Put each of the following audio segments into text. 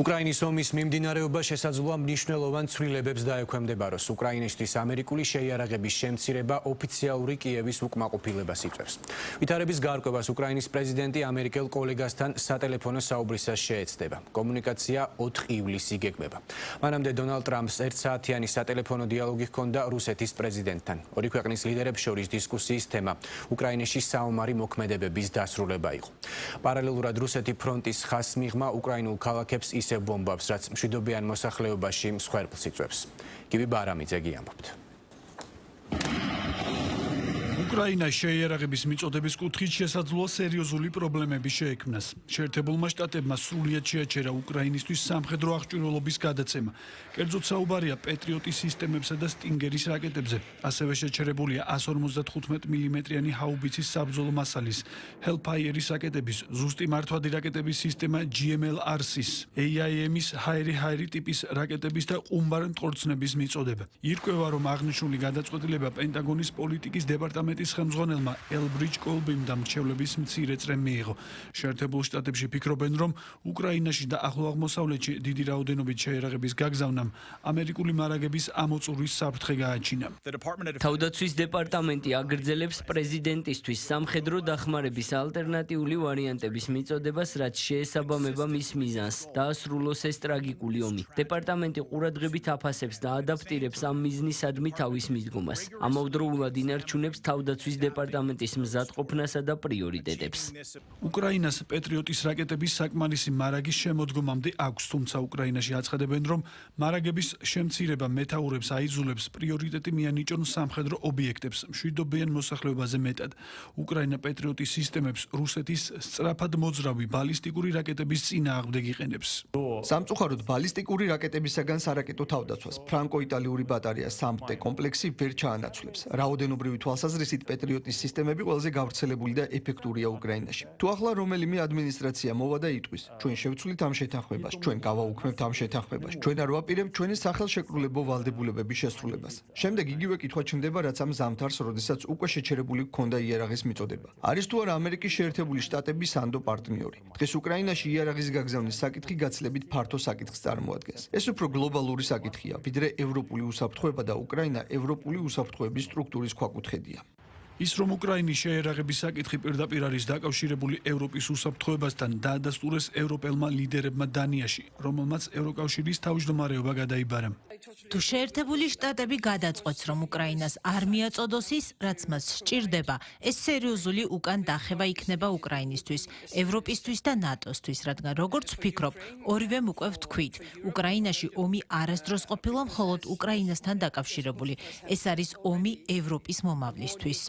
უკრაინის ომის მიმდინარეობა შესაძლოა მნიშვნელოვან ცვლილებებს დაექვემდებაროს. უკრაინისთვის ამერიკული შეიარაღების შემცირება ოფიციალური კიევის უკმაყოფილებას იწვევს. ვითარების გარკვევას უკრაინის პრეზიდენტი ამერიკელ კოლეგასთან სატელეფონო საუბრისას შეეცდება. კომუნიკაცია 4 ივლისს იგეგმება. მანამდე დონალდ ტრამპს 1 საათიანი სატელეფონო დიალოგი ჰქონდა რუსეთის პრეზიდენტთან. ორი ქვეყნის ლიდერებს შორის დისკუსიის თემა უკრაინაში საომარი მოქმედებების დასრულება იყო. პარალელურად რუსეთი ფრონტის ხაზს მიღმა უკრაინულ ქალაქებს ისევ ბომბავს, რაც მშვიდობიან მოსახლეობაში მსხვერპლს იწვევს. გივი ბარამიძე გიამბობთ. უკრაინას შეიარაღების მიწოდების კუთხით შესაძლოა სერიოზული პრობლემები შეექმნას. შეერთებულმა შტატებმა სრულიად შეაჩერა უკრაინისთვის სამხედრო აღჭურვილობის გადაცემა. კერძოდ საუბარია პეტრიოტის სისტემებსა და სტინგერის რაკეტებზე. ასევე შეჩერებულია 155 მმ-იანი ჰაუბიცის საბრძოლო მასალის, ჰელფაიერის რაკეტების, ზუსტი მართვადი რაკეტების სისტემა GMLRS-ის, AIM-ის ჰაერი ტიპის რაკეტების და ყუმბარ მტყორცნების მიწოდება. ირკვევა, რომ აღნიშნული გადაწყვეტილება პენტაგონის პოლიტიკის დეპარტამენტის ხელმძღვანელმა ელბრიჯ კოლბიმ და მრჩევლების მცირე წრემ მიიღო. შეერთებულ შტატებში ფიქრობენ, რომ უკრაინაში და ახლო აღმოსავლეთში დიდი რაოდენობით შეიარაღების გაგზავნამ ამერიკული მარაგების ამოწურვის საფრთხე გააჩინა. თავდაცვის დეპარტამენტი აგრძელებს პრეზიდენტისთვის სამხედრო დახმარების ალტერნატიული ვარიანტების მიწოდებას, რაც შეესაბამება მის მიზანს, დაასრულოს ეს ტრაგიკული ომი. დეპარტამენტი ყურადღებით აფასებს და ადაპტირებს ამ მიზნისადმი თავის მიდგომას. ამავდროულად ინარჩუნებს თავდაცვის დეპარტამენტის მზადყოფნასა და პრიორიტეტებს. უკრაინას პეტრიოტის რაკეტების საკმარისი მარაგის შემოდგომამდე აქვს, თუმცა უკრაინაში აცხადებენ, რომ მარაგების შემცირება მეთაურებს აიძულებს პრიორიტეტი მიანიჭონ სამხედრო ობიექტებს მშვიდობიან მოსახლეობაზე მეტად. უკრაინა პეტრიოტის სისტემებს რუსეთის სწრაფად მოძრავი ბალისტიკური რაკეტების წინააღმდეგ იყენებს. სამწუხაროდ ბალისტიკური რაკეტებისაგან სარაკეტო თავდაცვას ფრანკო-იტალიური ბატარეა SAMP-T კომპლექსი ვერ ჩაანაცვლებს. რაოდენობრივი თვალსაზრისით პეტრიოტის სისტემები ყველაზე გავრცელებული და ეფექტურია უკრაინაში. თუ ახლა რომელიმე ადმინისტრაცია მოვა და იტყვის, ჩვენ შევცვლით ამ შეთანხმებას, ჩვენ გავაუქმებთ ამ შეთანხმებას, ჩვენ არ ვაპირებთ ჩვენი სახელშეკრულებო ვალდებულებების შესრულებას. შემდეგ იგივე კითხვა ჩნდება, რაც ამ ზამთარს, როდესაც უკვე შეჩერებული ჰქონდა იარაღის მიწოდება. არის თუ არა ამერიკის შეერთებული შტატების სანდო პარტნიორი. დღეს უკრაინაში იარაღის გაგზავნის საკითხი გაცილებით ფართო საკითხს წარმოადგენს. ეს უფრო გლობალური საკითხია, ვიდრე ევროპული უსაფრთხოება და უკრაინა ევროპული უსაფრთხოების სტრუქტურის ქვაკუთხედია. ის რომ უკრაინის შეიარაღების საკითხი პირდაპირ არის დაკავშირებული ევროპის უსაფრთხოებასთან, დაადასტურეს ევროპელმა ლიდერებმა დანიაში, რომელმაც ევროკავშირის თავმჯდომარეობა გადაიბარა. თუ შეერთებული შტატები გადაწყვეტს, რომ უკრაინას არ მიაწოდოს ის, რაც მას სჭირდება, ეს სერიოზული უკან დახევა იქნება უკრაინისთვის, ევროპისთვის და ნატოსთვის, რადგან როგორც ვფიქრობ, ორივემ უკვე ვთქვით, უკრაინაში ომი არასდროს ყოფილა მხოლოდ უკრაინასთან დაკავშირებული. ეს არის ომი ევროპის მომავლისთვის.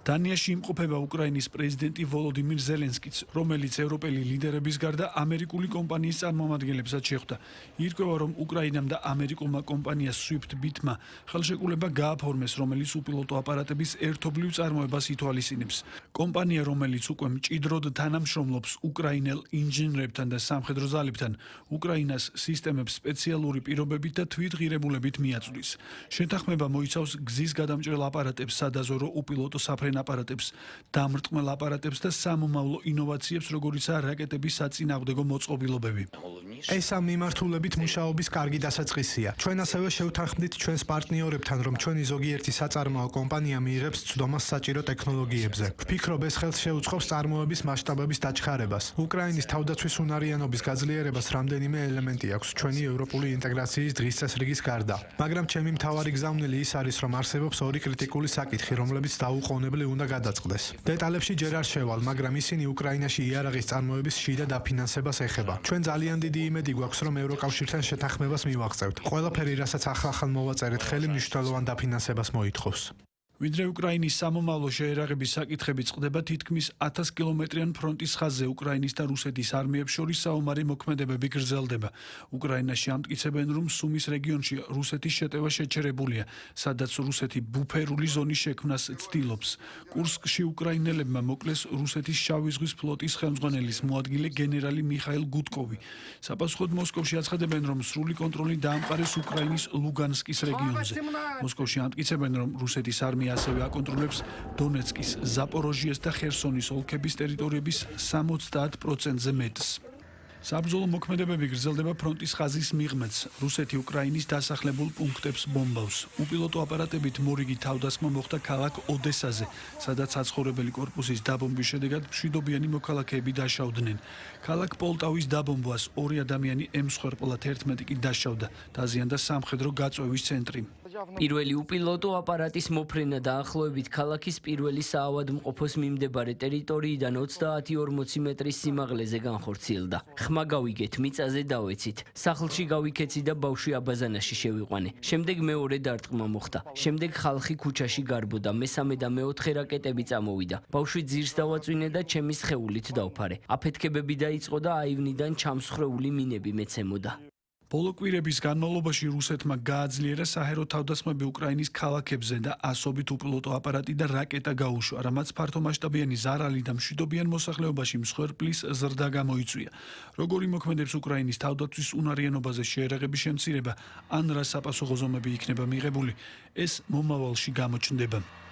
დანიაში იმყოფება უკრაინის პრეზიდენტი ვოლოდიმირ ზელენსკიც, რომელიც ევროპელი ლიდერების გარდა ამერიკული კომპანიის წარმომადგენლებსაც შეხვდა. ირკვევა, რომ უკრაინამ და ამერიკულმა კომპანია SWIFT-მა ხელშეკრულება გააფორმეს, რომელიც უპილოტო აპარატების ერთობლივ წარმოებას ითვალისწინებს. კომპანია, რომელიც უკვე მჭიდროდ თანამშრომლობს უკრაინელ ინჟინრებთან და სამხედრო ძალებთან, უკრაინას სისტემებს სპეციალური პირობებით და თვითღირებულებით მიაწვდის. შეთანხმება მოიცავს გზის გადამჭრელ აპარატებს, სადაზორო უპილოტო საფრენ აპარატებს, დამრტყმელ აპარატებს და სამომავლო ინოვაციებს, როგორიცაა რაკეტების საწინააღმდეგო მოწყობილობები. ეს ამ მიმართულებით მუშაობის კარგი დასაწყისია. ჩვენ ასევე შევთანხმდით ჩვენს პარტნიორებთან, რომ ჩვენი ზოგიერთი საწარმოო კომპანია მიიღებს ცდომას საჭირო ტექნოლოგიებზე. ვფიქრობ, ეს ხელს შეუწყობს წარმოების მასშტაბების დაჩქარებას. უკრაინის თავდაცვის უნარიანობის გაძლიერებას რამდენიმე ელემენტი აქვს ჩვენი ევროპული ინტეგრაციის დღის წესრიგის გარდა. მაგრამ ჩემი მთავარი გზავნილი ის არის, რომ არსებობს ორი კრიტიკული საკითხი, რომლებიც დაუყოვნებლივ უნდა გადაწყდეს. დეტალებში ჯერ არ შევალ, მაგრამ ისინი უკრაინაში იარაღის წარმოების შიდა დაფინანსებას ეხება. ჩვენ ძალიან დიდი იმედი გვაქვს, რომ ევროკავშირთან შეთანხმებას მივაღწევთ. ყველაფერი, რასაც ახალ მოვაწერეთ, ხელი მნიშვნელოვან დაფინანსებას მოითხოვს. ვიდრე უკრაინის სამომავლო შეიარაღების საკითხები წყდება თითქმის 1000 კილომეტრიან ფრონტის ხაზზე უკრაინის და რუსეთის არმიებს შორის საომარი მოქმედებები გრძელდება. უკრაინაში ამტკიცებენ, რომ სუმის რეგიონში რუსეთის შეტევა შეჩერებულია, სადაც რუსეთი ბუფერული ზონის შექმნას ცდილობს. კურსკში უკრაინელებმა მოკლეს რუსეთის შავი ზღვის ფლოტის ხელმძღვანელის მოადგილე გენერალი მიხაილ გუდკოვი. საპასუხოდ მოსკოვში აცხადებენ, რომ სრული კონტროლი დაამყარეს უკრაინის ლუგანსკის რეგიონზე. მოსკოვში ამტკიცებენ, რომ რუსეთის არმია ასევე აკონტროლებს დონეცკის, ზაპოროჟიეს და ხერსონის ოლქების ტერიტორიების 70%-ზე მეტს. საბრძოლო მოქმედებები გრძელდება ფრონტის ხაზის მიღმედს. რუსეთი უკრაინის დასახლებულ პუნქტებს ბომბავს. უპილოტო აპარატებით მორიგი თავდასხმა მოხდა ქალაქ ოდესაზე, სადაც საცხოვრებელი კორპუსის დაბომბვის შედეგად მშვიდობიანი მოქალაქეები დაშავდნენ. ქალაქ პოლტავის დაბომბვას 2 ადამიანი ემსხვერპლად 11 კი დაშავდა. დაზიანდა სამხედრო გაწვევის ცენტრი. პირველი უპილოტო აპარატის მოფრენა დაახლოებით ქალაქის პირველი საავადმყოფოს მიმდებარე ტერიტორიიდან 30-40 მეტრის სიმაღლეზე განხორციელდა. ხმა გავიგეთ, მიწაზე დავეცით. სახლში გავიქეცი და ბავშვი აბაზანაში შევიყვანე. შემდეგ მეორე დარტყმა მოხდა. შემდეგ ხალხი ქუჩაში გარბოდა. მესამე და მეოთხე რაკეტები წამოვიდა. ბავშვი ძირს დავაწვინე და ჩემი სხეულით დავფარე. აფეთქებები დაიწყო და აივნიდან ჩამსხრეული მინები მეცემოდა. ბოლო კვირების განმავლობაში რუსეთმა გააძლიერა საჰაერო თავდასხმები უკრაინის ქალაქებზე და ასობით უპილოტო აპარატი და რაკეტა გაუშვა, რამაც ფართომასშტაბიანი ზარალი და მშვიდობიან მოსახლეობაში მსხვერპლის ზრდა გამოიწვია. როგორი მოქმედებს უკრაინის თავდაცვის უნარიანობაზე შეერაღების შემცირება, ან რა საპასუხო ზომები იქნება მიღებული, ეს მომავალში გამოჩნდება.